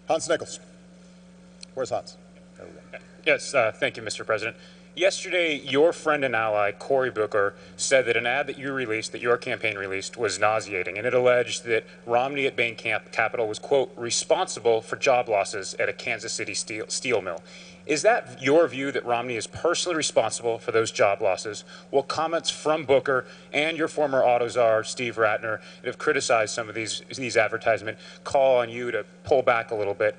Hans Nichols. Where's Hans? There we go. Yes, thank you, Mr. President. Yesterday, your friend and ally, Cory Booker, said that an ad that you released, that your campaign released, was nauseating, and it alleged that Romney at Bain Capital was, quote, responsible for job losses at a Kansas City steel mill. Is that your view, that Romney is personally responsible for those job losses? Will comments from Booker and your former auto czar, Steve Ratner, that have criticized some of these advertisements, call on you to pull back a little bit?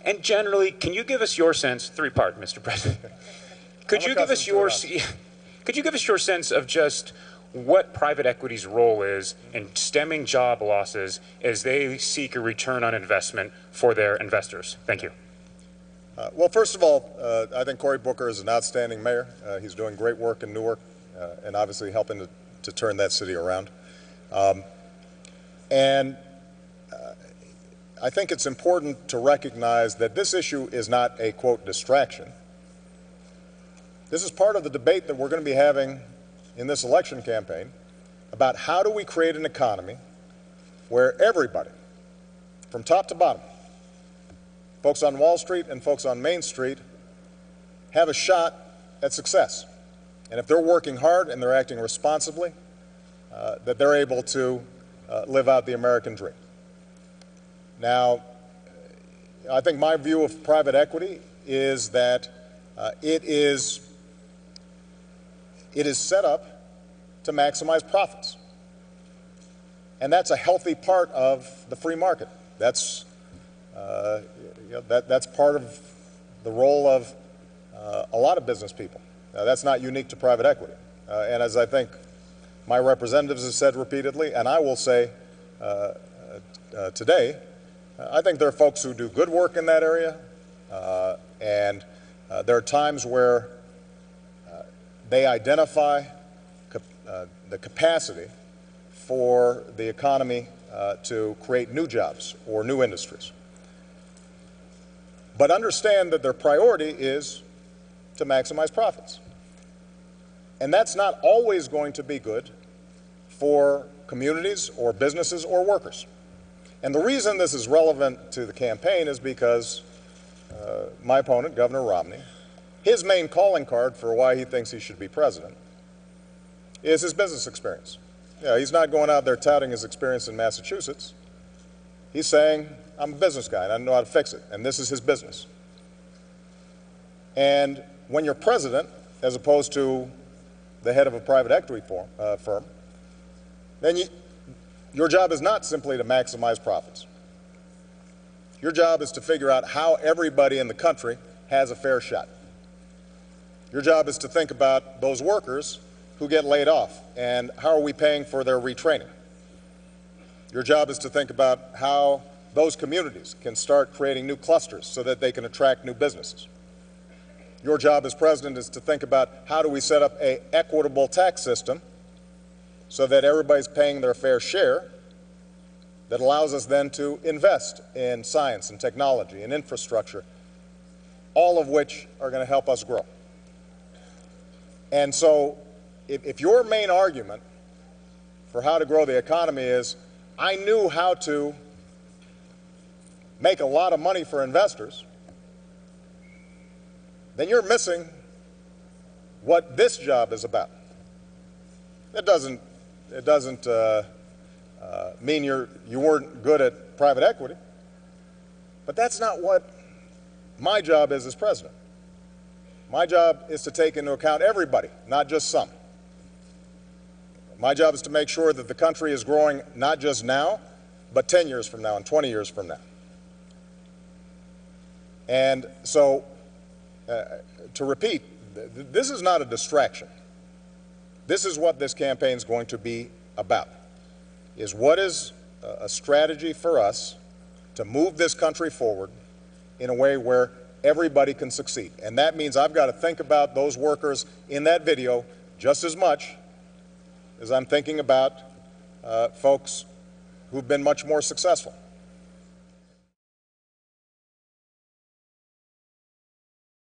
And generally, can you give us your sense, three-part, Mr. President, could you give us your sense of just what private equity's role is in stemming job losses as they seek a return on investment for their investors? Thank you. Well, first of all, I think Cory Booker is an outstanding mayor. He's doing great work in Newark and obviously helping to turn that city around. And I think it's important to recognize that this issue is not a, quote, distraction. This is part of the debate that we're going to be having in this election campaign about how do we create an economy where everybody, from top to bottom, folks on Wall Street and folks on Main Street, have a shot at success. And if they're working hard and they're acting responsibly, that they're able to live out the American dream. Now, I think my view of private equity is that it is set up to maximize profits. And that's a healthy part of the free market. That's that's part of the role of a lot of business people. Now, that's not unique to private equity. And as I think my representatives have said repeatedly, and I will say today, I think there are folks who do good work in that area, and there are times where they identify the capacity for the economy to create new jobs or new industries. But understand that their priority is to maximize profits. And that's not always going to be good for communities or businesses or workers. And the reason this is relevant to the campaign is because my opponent, Governor Romney, his main calling card for why he thinks he should be president is his business experience. He's not going out there touting his experience in Massachusetts. He's saying, I'm a business guy and I know how to fix it, and this is his business. And when you're president, as opposed to the head of a private equity firm, then your job is not simply to maximize profits. Your job is to figure out how everybody in the country has a fair shot. Your job is to think about those workers who get laid off and how are we paying for their retraining. Your job is to think about how those communities can start creating new clusters so that they can attract new businesses. Your job as president is to think about how do we set up an equitable tax system so that everybody's paying their fair share, that allows us then to invest in science and technology and infrastructure, all of which are going to help us grow. And so if your main argument for how to grow the economy is, I knew how to make a lot of money for investors, then you're missing what this job is about. It doesn't mean you weren't good at private equity, but that's not what my job is as president. My job is to take into account everybody, not just some. My job is to make sure that the country is growing not just now, but 10 years from now and 20 years from now. And so, to repeat, this is not a distraction. This is what this campaign is going to be about, is what is a strategy for us to move this country forward in a way where everybody can succeed. And that means I've got to think about those workers in that video just as much as I'm thinking about folks who've been much more successful.